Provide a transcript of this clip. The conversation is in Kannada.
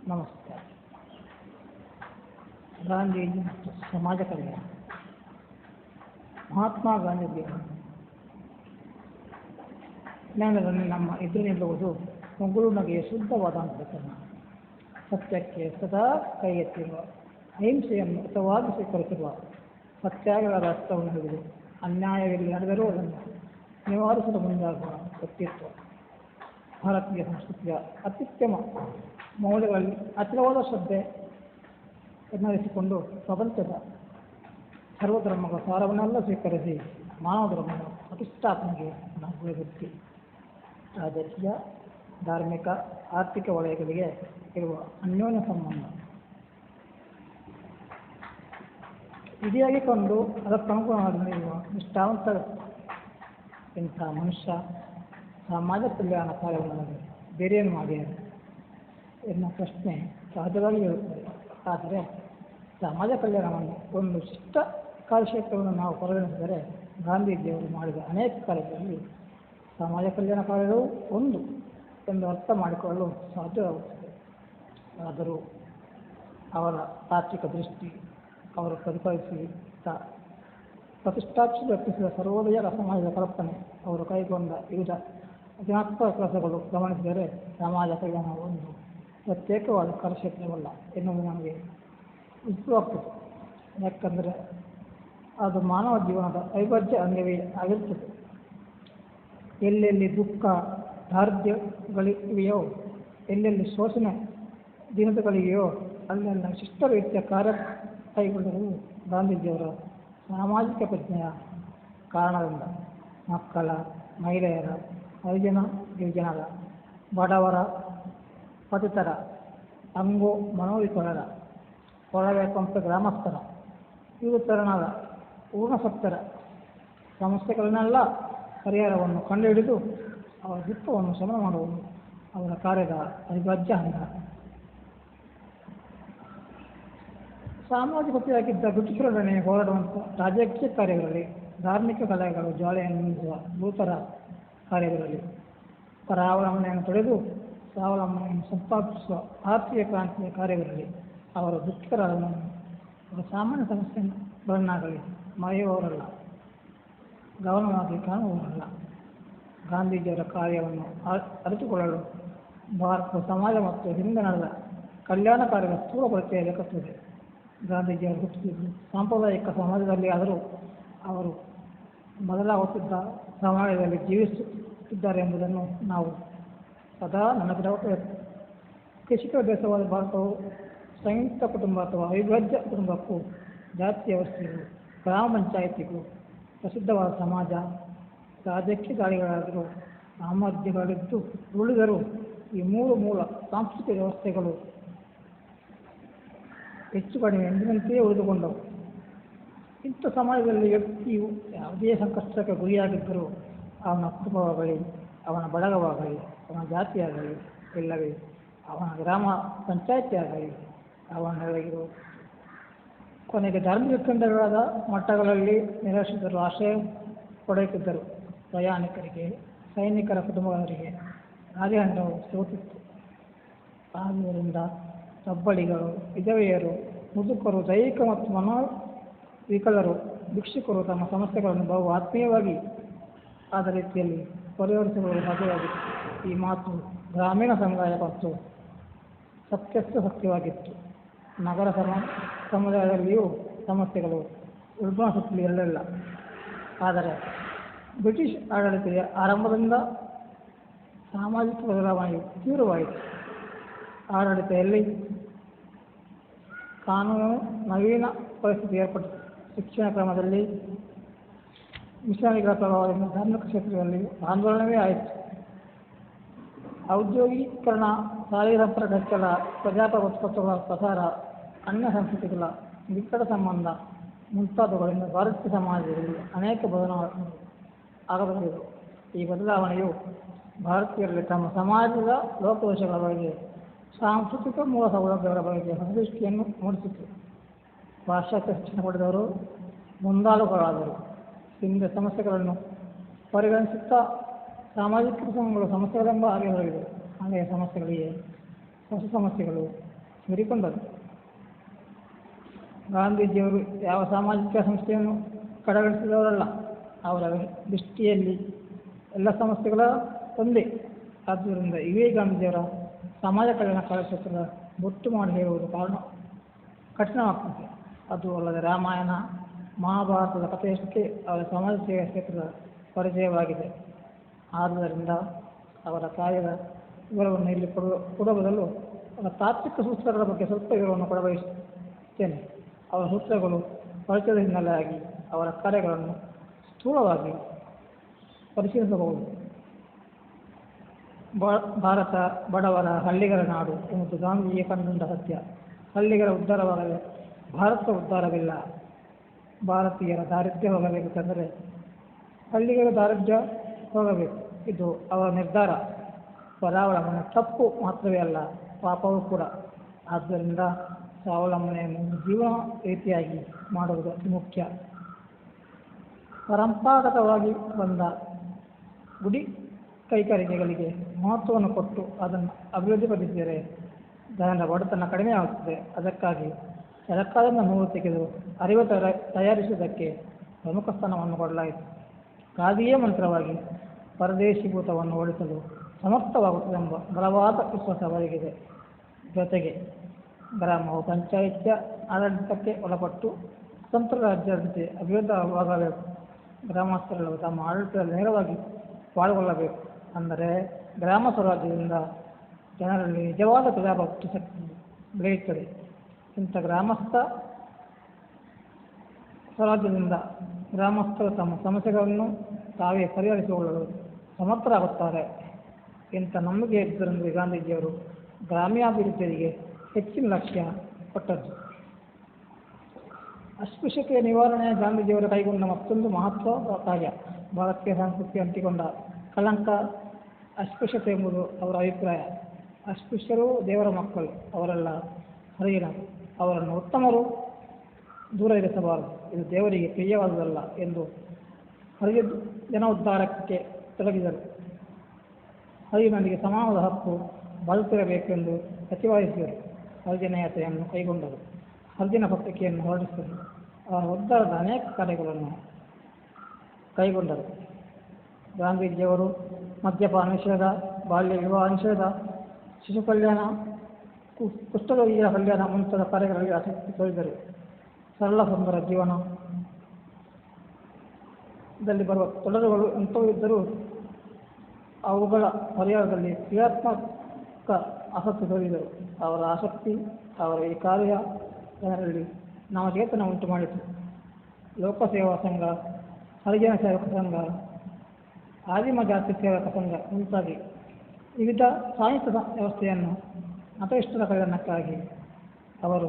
ನಮಸ್ಕಾರ. ಗಾಂಧೀಜಿ ಮತ್ತು ಸಮಾಜ ಕಲ್ಯಾಣ. ಮಹಾತ್ಮ ಗಾಂಧೀಜಿಯವರು ಜ್ಞಾನದಲ್ಲಿ ನಮ್ಮ ಎದುರು ನಿಲ್ಲುವುದು ಮುಗುಳು ನಗೆಯ ಶುದ್ಧವಾದ ಪ್ರಕರಣ. ಸತ್ಯಕ್ಕೆ ಸದಾ ಕೈ ಎತ್ತಿರುವ, ಅಹಿಂಸೆಯನ್ನು ಹಿತವಾಗಿ ಸ್ವೀಕರಿಸಿರುವ, ಸತ್ಯಾಗ್ರಹದ ಅರ್ಥವನ್ನು ಹಿಡಿದು ಅನ್ಯಾಯವೆಲ್ಲಿ ನಡೆದರೂ ಅದನ್ನು ನಿವಾರಿಸಲು ಮುಂದಾಗುವ ವ್ಯಕ್ತಿತ್ವ. ಭಾರತೀಯ ಸಂಸ್ಕೃತಿಯ ಅತ್ಯುತ್ತಮ ಮೌಲ್ಯಗಳಲ್ಲಿ ಅಚಲವಾದ ಶ್ರದ್ಧೆ ಎನ್ನರಿಸಿಕೊಂಡು ಪ್ರಪಂಚದ ಸರ್ವಧರ್ಮಗಳ ಸಾರವನ್ನೆಲ್ಲ ಸ್ವೀಕರಿಸಿ ಮಾನವ ಧರ್ಮದ ಪ್ರತಿಷ್ಠಾಪನೆಗೆ ನಾಗುವ ವ್ಯಕ್ತಿ. ರಾಜಕೀಯ, ಧಾರ್ಮಿಕ, ಆರ್ಥಿಕ ವಲಯಗಳಿಗೆ ಇರುವ ಅನ್ಯೋನ್ಯ ಸಂಬಂಧ ಇದಿಯಾಗಿಕೊಂಡು ಅದಕ್ಕನುಗುಣವಾಗಿ ನಡೆಯುವ ನಿಷ್ಠಾವಂತ ಇಂಥ ಮನುಷ್ಯ ಸಮಾಜ ಕಲ್ಯಾಣ ಕಾರ್ಯವನ್ನು ಬೇರೇನು ಮಾಡ್ಯಾರ ಎನ್ನುವ ಪ್ರಶ್ನೆ ಸಹಜವಾಗಿ ಇರುತ್ತದೆ. ಆದರೆ ಸಮಾಜ ಕಲ್ಯಾಣವನ್ನು ಒಂದು ವಿಶಿಷ್ಟ ಕಾರ್ಯಕ್ಷೇತ್ರವನ್ನು ನಾವು ಪರಿಗಣಿಸಿದರೆ ಗಾಂಧೀಜಿಯವರು ಮಾಡಿದ ಅನೇಕ ಕಾರ್ಯಗಳಲ್ಲಿ ಸಮಾಜ ಕಲ್ಯಾಣ ಕಾರ್ಯಗಳು ಒಂದು ಎಂದು ಅರ್ಥ ಮಾಡಿಕೊಳ್ಳಲು ಸಾಧ್ಯವಾಗುತ್ತದೆ. ಆದರೂ ಅವರ ತಾತ್ವಿಕ ದೃಷ್ಟಿ, ಅವರು ಪ್ರತಿಷ್ಠಾಪಿಸಿದ ಸರ್ವೋದಯ ಸಮಾಜದ ಕಲ್ಪನೆ, ಅವರು ಕೈಗೊಂಡ ವಿವಿಧ ರಚನಾತ್ಮಕ ಕೆಲಸಗಳು ಗಮನಿಸಿದರೆ ಸಮಾಜ ಕಲ್ಯಾಣ ಒಂದು ಪ್ರತ್ಯೇಕವಾದ ಕಾರ್ಯಕ್ಷೇತ್ರವಲ್ಲ ಎನ್ನುವುದು ನಮಗೆ ವಿಶ್ವಾಗ್ತದೆ. ಯಾಕಂದರೆ ಅದು ಮಾನವ ಜೀವನದ ಅವಿಭಾಜ್ಯ ಅಂಗವೇ ಆಗಿರುತ್ತದೆ. ಎಲ್ಲೆಲ್ಲಿ ದುಃಖ ದಾರಿದ್ರ್ಯಗಳಿವೆಯೋ, ಎಲ್ಲೆಲ್ಲಿ ಶೋಷಣೆ ದೀನತೆಗಳಿವೆಯೋ ಅಲ್ಲೆಲ್ಲ ವಿಶಿಷ್ಟ ರೀತಿಯ ಕಾರ್ಯ ಕೈಗೊಳ್ಳುವುದು ಗಾಂಧೀಜಿಯವರ ಸಾಮಾಜಿಕ ಪ್ರಜ್ಞೆಯ ಕಾರಣದಿಂದ. ಮಕ್ಕಳ, ಮಹಿಳೆಯರ, ಹರಿಜನ ಗಿರಿಜನರ, ಬಡವರ, ಪತಿತರ, ಅಂಗೋ ಮನೋವಿಕಲರ, ಕೊಳವೆ ಕೊಂಪೆ ಗ್ರಾಮಸ್ಥರ, ಯುವತರಣರ, ಪೂರ್ಣಸತ್ತರ ಸಮಸ್ಯೆಗಳನ್ನೆಲ್ಲ ಪರಿಹಾರವನ್ನು ಕಂಡುಹಿಡಿದು ಅವರ ದುಃಖವನ್ನು ಶಮನ ಮಾಡುವುದು ಅವರ ಕಾರ್ಯದ ಅವಿಭಾಜ್ಯ ಅಂಗ. ಸಾಮಾಜಿಕತೆಯಾಗಿದ್ದ ಬ್ರಿಟಿಷರೊಡನೆ ಹೋರಾಡುವಂಥ ರಾಜಕೀಯ ಕಾರ್ಯಗಳಲ್ಲಿ, ಧಾರ್ಮಿಕ ಕಲೆಗಳು ಜ್ವಾಲೆಯನ್ನು ನಿಲ್ಲಿಸುವ ನೂತನ ಕಾರ್ಯಗಳಲ್ಲಿ, ಪರಾವಲಂಬನೆಯನ್ನು ತೊಡೆದು ಸ್ವಾವಲಂಬನೆಯನ್ನು ಸಂಪಾದಿಸುವ ಭಾರತೀಯ ಕ್ರಾಂತಿಯ ಕಾರ್ಯಗಳಲ್ಲಿ ಅವರು ದುಃಖಿತರಾದವನ್ನು ಅವರ ಸಾಮಾನ್ಯ ಸಮಸ್ಯೆಗಳನ್ನಾಗಲಿ ಮರೆಯುವವರಲ್ಲ, ಗೌರವವಾಗಿ ಕಾಣುವವರಲ್ಲ. ಗಾಂಧೀಜಿಯವರ ಕಾರ್ಯವನ್ನು ಅರಿತುಕೊಳ್ಳಲು ಭಾರತದ ಸಮಾಜ ಮತ್ತು ಹಿಂದೆ ನಡೆದ ಕಲ್ಯಾಣ ಕಾರ್ಯದ ಸ್ಥೂಲ ಪರಿಚಯ ಬೇಕಾಗುತ್ತದೆ. ಗಾಂಧೀಜಿಯವರು ಹುಟ್ಟಿದ್ದು ಸಾಂಪ್ರದಾಯಿಕ ಸಮಾಜದಲ್ಲಿ ಆದರೂ ಅವರು ಬದಲಾಗುತ್ತಿದ್ದ ಸಮಾಜದಲ್ಲಿ ಜೀವಿಸುತ್ತಿದ್ದಾರೆ ಎಂಬುದನ್ನು ನಾವು ಸದಾ ನೆನಪಿಡಬೇಕು. ಕೃಷಿಕ ದೇಶವಾದ ಭಾರತವು ಸಂಯುಕ್ತ ಕುಟುಂಬ ಅಥವಾ ಅವಿಭಾಜ್ಯ ಕುಟುಂಬಕ್ಕೂ, ಜಾತಿ ವ್ಯವಸ್ಥೆಗೂ, ಗ್ರಾಮ ಪಂಚಾಯಿತಿಗೂ ಪ್ರಸಿದ್ಧವಾದ ಸಮಾಜ. ರಾಜಕೀಯ ದಾಳಿಗಳಾದರೂ ಸಾಮರ್ಥ್ಯಗಳಿದ್ದು ಉಳಿದರೂ ಈ ಮೂರು ಮೂಲ ಸಾಂಸ್ಕೃತಿಕ ವ್ಯವಸ್ಥೆಗಳು ಹೆಚ್ಚು ಕಡಿಮೆ ಎಂದಿನಂತೆಯೇ ಉಳಿದುಕೊಂಡವು. ಇಂಥ ಸಮಾಜದಲ್ಲಿ ವ್ಯಕ್ತಿಯು ಯಾವುದೇ ಸಂಕಷ್ಟಕ್ಕೆ ಗುರಿಯಾಗಿದ್ದರೂ ಅವನ ಕುಟುಂಬವಾಗಲಿ, ಅವನ ಬಳಗವಾಗಲಿ, ಅವನ ಜಾತಿಯಾಗಲಿ, ಇಲ್ಲವೇ ಅವನ ಗ್ರಾಮ ಪಂಚಾಯಿತಿ ಆಗಲಿ, ಅವನೊಳಗಿರೋ ಕೊನೆಗೆ ಧಾರ್ಮಿಕ ಕೇಂದ್ರಗಳಾದ ಮಠಗಳಲ್ಲಿ ನಿರಾಶ್ರಿತರು ಆಶ್ರಯ ಪಡೆಯುತ್ತಿದ್ದರು. ಪ್ರಯಾಣಿಕರಿಗೆ, ಸೈನಿಕರ ಕುಟುಂಬದವರಿಗೆ ರಾಜಹಂಡವು ಸಿಗುತ್ತಿತ್ತು. ಆದ್ದರಿಂದ ತಬ್ಬಲಿಗಳು, ವಿಧವೆಯರು, ಮುದುಕರು, ದೈಹಿಕ ಮತ್ತು ಮನೋವಿಕಲರು, ಭಿಕ್ಷುಕರು ತಮ್ಮ ಸಮಸ್ಯೆಗಳನ್ನು ಬಹು ಆತ್ಮೀಯವಾಗಿ ಆದ ರೀತಿಯಲ್ಲಿ ಪರಿಹರಿಸಲು ಸಾಧ್ಯವಾಗಿತ್ತು. ಈ ಮಾತು ಗ್ರಾಮೀಣ ಸಮುದಾಯ ಮತ್ತು ಸತ್ಯವಾಗಿತ್ತು. ನಗರ ಸಮುದಾಯದಲ್ಲಿಯೂ ಸಮಸ್ಯೆಗಳು ಉಲ್ಬಣಿಸುತ್ತಲೇ ಇರಲಿಲ್ಲ. ಆದರೆ ಬ್ರಿಟಿಷ್ ಆಡಳಿತದ ಆರಂಭದಿಂದ ಸಾಮಾಜಿಕ ಬದಲಾವಣೆಯು ತೀವ್ರವಾಯಿತು. ಆಡಳಿತದಲ್ಲಿ ಕಾನೂನು ನವೀನ ಪರಿಸ್ಥಿತಿ ಏರ್ಪಟ್ಟಿತು. ಶಿಕ್ಷಣ ಕ್ರಮದಲ್ಲಿ ಮಿಷನರಿಗಳ ಪ್ರಭಾವದಿಂದ ಧಾರ್ಮಿಕ ಕ್ಷೇತ್ರದಲ್ಲಿ ಆಂದೋಲನವೇ ಆಯಿತು. ಔದ್ಯೋಗೀಕರಣ, ಸಾರಿಗೆ ಸಂಪರ್ಕ ಹೆಚ್ಚಳ, ಪ್ರಜಾಪ್ರಭುತ್ವಗಳ ಪ್ರಸಾರ, ಅನ್ಯ ಸಂಸ್ಕೃತಿಗಳ ನಿಕಟ ಸಂಬಂಧ ಮುಂತಾದವುಗಳಿಂದ ಭಾರತೀಯ ಸಮಾಜದಲ್ಲಿ ಅನೇಕ ಬದಲಾವಣೆಗಳು ಆಗಬಹುದಿತ್ತು. ಈ ಬದಲಾವಣೆಯು ಭಾರತೀಯರಲ್ಲಿ ತಮ್ಮ ಸಮಾಜದ ಲೋಪದೋಷಗಳ ಬಗ್ಗೆ, ಸಾಂಸ್ಕೃತಿಕ ಮೂಲ ಸೌಲಭ್ಯಗಳ ಬಗ್ಗೆ ಹೊಸದೃಷ್ಟಿಯನ್ನು ಮೂಡಿಸಿತು. ಪಾಶ್ಚಾತ್ಯ ಶಿಕ್ಷಣ ಪಡೆದವರು ಮುಂದಾಳುಗಳಾದರು. ಹಿಂದೆ ಸಮಸ್ಯೆಗಳನ್ನು ಪರಿಗಣಿಸುತ್ತಾ ಸಾಮಾಜಿಕ ಪ್ರಸಂಗಗಳು ಸಮಸ್ಯೆಗಳೆಂಬ ಹಾಗೆ ಹೊರಗಿದೆ. ಹಳೆಯ ಸಮಸ್ಯೆಗಳಿಗೆ ಹೊಸ ಸಮಸ್ಯೆಗಳು ಮೀರಿಕೊಂಡರು. ಗಾಂಧೀಜಿಯವರು ಯಾವ ಸಾಮಾಜಿಕ ಸಂಸ್ಥೆಯನ್ನು ಕಡೆಗಣಿಸಿದವರಲ್ಲ. ಅವರ ದೃಷ್ಟಿಯಲ್ಲಿ ಎಲ್ಲ ಸಮಸ್ಯೆಗಳ ಒಂದೇ. ಆದ್ದರಿಂದ ಇವೇ ಗಾಂಧೀಜಿಯವರ ಸಮಾಜ ಕಲ್ಯಾಣ ಕಾರ್ಯಕ್ಷೇತ್ರದ ಬೊಟ್ಟು ಮಾಡಿ ಹೇಳುವುದು ಕಾರಣ ಕಠಿಣವಾಗ್ತದೆ. ಅದು ಅಲ್ಲದೆ ರಾಮಾಯಣ ಮಹಾಭಾರತದ ಕಥೆಯಷ್ಟೇ ಅವರ ಸಮಾಜ ಸೇವಾ ಕ್ಷೇತ್ರದ ಪರಿಚಯವಾಗಿದೆ. ಆದ್ದರಿಂದ ಅವರ ಕಾರ್ಯದ ವಿವರವನ್ನು ಇಲ್ಲಿ ಕೊಡುವ ಬದಲು ಅವರ ತಾತ್ವಿಕ ಸೂತ್ರಗಳ ಬಗ್ಗೆ ಸ್ವಲ್ಪ ವಿವರವನ್ನು ಕೊಡಬಯಸುತ್ತೇನೆ. ಅವರ ಸೂತ್ರಗಳು ಪರಿಚಯದ ಹಿನ್ನೆಲೆಯಾಗಿ ಅವರ ಕಾರ್ಯಗಳನ್ನು ಸ್ಥೂಲವಾಗಿ ಪರಿಶೀಲಿಸಬಹುದು. ಭಾರತ ಬಡವರ ಹಳ್ಳಿಗರ ನಾಡು ಎಂಬುದು ಗಾಂಧೀಜಿಗೆ ಕಂಡುಂಡ ಸತ್ಯ. ಹಳ್ಳಿಗರ ಉದ್ಧಾರವಾಗದೆ ಭಾರತ ಉದ್ಧಾರವಿಲ್ಲ. ಭಾರತೀಯರ ದಾರಿದ್ರ್ಯ ಹೋಗಬೇಕೆಂದರೆ ಹಳ್ಳಿಗರ ದಾರಿದ್ರ್ಯ ಹೋಗಬೇಕು. ಇದು ಅವರ ನಿರ್ಧಾರ. ಸ್ವಾವಲಂಬನೆ ತಪ್ಪು ಮಾತ್ರವೇ ಅಲ್ಲ, ಪಾಪವೂ ಕೂಡ. ಆದ್ದರಿಂದ ಸ್ವಾವಲಂಬನೆಯನ್ನು ಜೀವನ ರೀತಿಯಾಗಿ ಮಾಡುವುದು ಅತಿ ಮುಖ್ಯ. ಪರಂಪರಾಗತವಾಗಿ ಬಂದ ಗುಡಿ ಕೈಗಾರಿಕೆಗಳಿಗೆ ಮಹತ್ವವನ್ನು ಕೊಟ್ಟು ಅದನ್ನು ಅಭಿವೃದ್ಧಿಪಡಿಸಿದರೆ ಜನರ ಬಡತನ ಕಡಿಮೆಯಾಗುತ್ತದೆ. ಅದಕ್ಕಾಗಿ ಸರ್ಕಾರದಿಂದ ನೂರು ತೆಗೆದು ಅರಿವು ತಯಾರಿಸುವುದಕ್ಕೆ ಪ್ರಮುಖ ಸ್ಥಾನವನ್ನು ಕೊಡಲಾಯಿತು. ಗಾಂಧಿಯೇ ಮಂತ್ರವಾಗಿ ಪರದೇಶೀಭೂತವನ್ನು ಓಡಿಸಲು ಸಮರ್ಥವಾಗುತ್ತದೆಂಬ ಬಲವಾದ ವಿಶ್ವಾಸ ಅವರಿಗಿದೆ. ಜೊತೆಗೆ ಗ್ರಾಮವು ಪಂಚಾಯಿತಿಯ ಆಡಳಿತಕ್ಕೆ ಒಳಪಟ್ಟು ಸ್ವತಂತ್ರ ರಾಜ್ಯದಂತೆ ಅಭಿವೃದ್ಧವಾಗಬೇಕು. ಗ್ರಾಮಸ್ಥರೆಲ್ಲರೂ ತಮ್ಮ ಆಡಳಿತದಲ್ಲಿ ನೇರವಾಗಿ ಪಾಲ್ಗೊಳ್ಳಬೇಕು. ಅಂದರೆ ಗ್ರಾಮ ಸ್ವರಾಜ್ಯದಿಂದ ಜನರಲ್ಲಿ ನಿಜವಾದ ಪ್ರಜಾಪ್ರಭುತ್ವ ಶಕ್ತಿ ಬೆಳೆಯುತ್ತದೆ. ಇಂಥ ಗ್ರಾಮಸ್ಥ ಸ್ವರಾಜ್ಯದಿಂದ ಗ್ರಾಮಸ್ಥರು ತಮ್ಮ ಸಮಸ್ಯೆಗಳನ್ನು ತಾವೇ ಪರಿಹರಿಸಿಕೊಳ್ಳಲು ಸಮರ್ಥರಾಗುತ್ತಾರೆ. ಇಂಥ ನಂಬಿಕೆ ಇದ್ದರೆಂದು ಗಾಂಧೀಜಿಯವರು ಗ್ರಾಮೀಣಾಭಿವೃದ್ಧಿಗೆ ಹೆಚ್ಚಿನ ಲಕ್ಷ್ಯ ಕೊಟ್ಟದ್ದು. ಅಸ್ಪೃಶ್ಯತೆಯ ನಿವಾರಣೆಯ ಗಾಂಧೀಜಿಯವರು ಕೈಗೊಂಡ ಮತ್ತೊಂದು ಮಹತ್ವದ ಕಾರ್ಯ. ಭಾರತೀಯ ಸಂಸ್ಕೃತಿ ಅಂಟಿಕೊಂಡ ಕಳಂಕ ಅಸ್ಪೃಶ್ಯತೆ ಎಂಬುದು ಅವರ ಅಭಿಪ್ರಾಯ. ಅಸ್ಪೃಶ್ಯರು ದೇವರ ಮಕ್ಕಳು, ಅವರೆಲ್ಲ ಹರಿಯನರು. ಅವರನ್ನು ಉತ್ತಮರು ದೂರ ಇರಿಸಬಾರದು. ಇದು ದೇವರಿಗೆ ಪ್ರಿಯವಾದುದಲ್ಲ ಎಂದು ಹರಿಯ ಜನ ಉದ್ಧಾರಕ್ಕೆ ತೊಡಗಿದರು. ಹರಿಯನರಿಗೆ ಸಮಾನದ ಹಕ್ಕು ಬದುಕಿರಬೇಕೆಂದು ಪ್ರತಿಪಾದಿಸಿದರು. ಹರಿಜನತೆಯನ್ನು ಕೈಗೊಂಡರು. ಹರಿಜನ ಪತ್ರಿಕೆಯನ್ನು ಹೊರಡಿಸಿದರು. ಅವರ ಉದ್ಧಾರದ ಅನೇಕ ಕಾರ್ಯಗಳನ್ನು ಕೈಗೊಂಡರು. ಗಾಂಧೀಜಿಯವರು ಮದ್ಯಪಾನ ನಿಷೇಧ, ಬಾಲ್ಯ ವಿವಾಹ ನಿಷೇಧ, ಶಿಶು ಕಲ್ಯಾಣ, ಕುಷ್ಠರೋಗಿಗಳ ಕಲ್ಯಾಣ ಮುಂತಾದ ಕಾರ್ಯಗಳಲ್ಲಿ ಆಸಕ್ತಿ ತೋರಿದರು. ಸರಳ ಸುಂದರ ಜೀವನದಲ್ಲಿ ಬರುವ ತೊಡರುಗಳು ಎಂಥವೂ ಇದ್ದರೂ ಅವುಗಳ ಪರಿಹಾರದಲ್ಲಿ ಕ್ರಿಯಾತ್ಮಕ ಆಸಕ್ತಿ ತೋರಿದರು. ಅವರ ಆಸಕ್ತಿ, ಅವರ ಈ ಕಾರ್ಯ ಜನರಲ್ಲಿ ನವಚೇತನ ಉಂಟು ಮಾಡಿತು. ಲೋಕಸೇವಾ ಸಂಘ, ಹರಿಜನ ಸೇವಕ ಸಂಘ, ಆದಿಮ ಜಾತಿ ಸೇವಕ ಸಂಘ ಮುಂತಾಗಿ ವಿವಿಧ ಸಾಹಿತ್ಯ ವ್ಯವಸ್ಥೆಯನ್ನು ಮತಯಿಷ್ಟರ ಕಲ್ಯಾಣಕ್ಕಾಗಿ ಅವರು